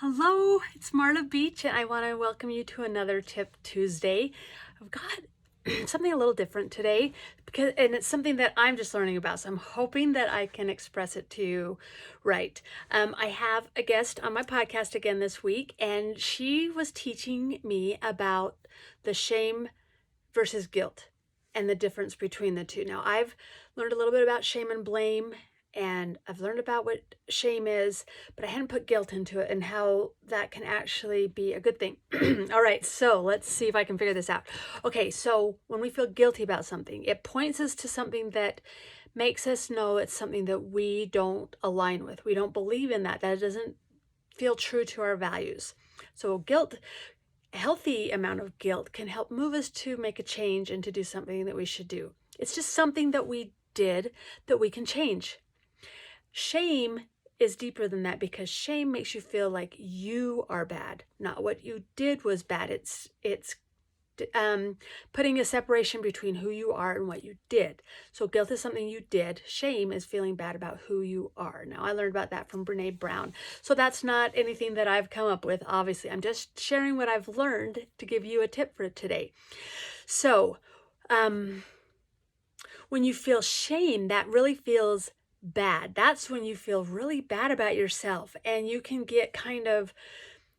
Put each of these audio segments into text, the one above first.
Hello, it's Marla Beach, and I want to welcome you to another Tip Tuesday. I've got something a little different today and it's something that I'm just learning about, so I'm hoping that I can express it to you right. I have a guest on my podcast again this week, and she was teaching me about the shame versus guilt and the difference between the two. Now, I've learned a little bit about shame and blame, and I've learned about what shame is, but I hadn't put guilt into it and how that can actually be a good thing. All right, so let's see if I can figure this out. Okay, so when we feel guilty about something, it points us to something that makes us know it's something that we don't align with. We don't believe in that. That doesn't feel true to our values. So guilt, a healthy amount of guilt, can help move us to make a change and to do something that we should do. It's just something that we did that we can change. Shame is deeper than that, because shame makes you feel like you are bad, not what you did was bad. It's putting a separation between who you are and what you did. So guilt is something you did. Shame is feeling bad about who you are. Now, I learned about that from Brene Brown. So that's not anything that I've come up with, obviously. I'm just sharing what I've learned to give you a tip for today. So when you feel shame, that really feels bad. That's when you feel really bad about yourself, and you can get kind of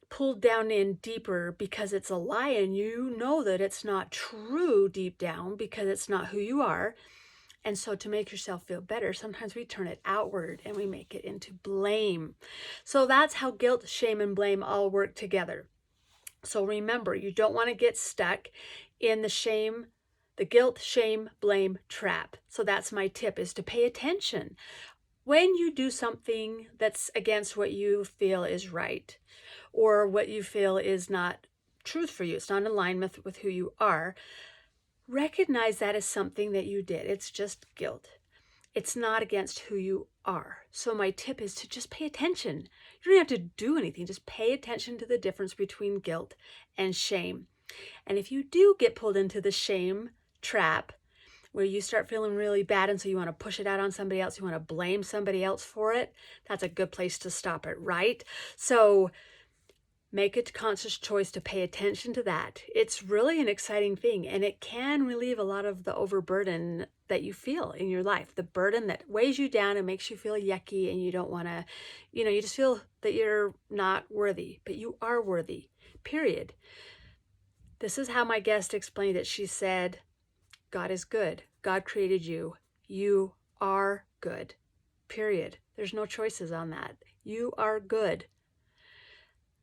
pulled down in deeper because it's a lie, and you know that it's not true deep down because it's not who you are. And so to make yourself feel better, sometimes we turn it outward and we make it into blame. So that's how guilt, shame, and blame all work together. So remember, you don't want to get stuck in the guilt, shame, blame trap. So that's my tip, is to pay attention. When you do something that's against what you feel is right, or what you feel is not truth for you, it's not in alignment with who you are, recognize that as something that you did. It's just guilt. It's not against who you are. So my tip is to just pay attention. You don't have to do anything. Just pay attention to the difference between guilt and shame. And if you do get pulled into the shame trap, where you start feeling really bad, and so you want to push it out on somebody else, you want to blame somebody else for it, that's a good place to stop it, right? So make a conscious choice to pay attention to that. It's really an exciting thing, and it can relieve a lot of the overburden that you feel in your life, the burden that weighs you down and makes you feel yucky, and you don't want to, you just feel that you're not worthy, but you are worthy, period. This is how my guest explained it. She said, God is good. God created you. You are good, period. There's no choices on that. You are good.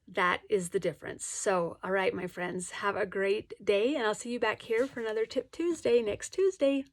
That is the difference. So, all right, my friends, have a great day, and I'll see you back here for another Tip Tuesday next Tuesday.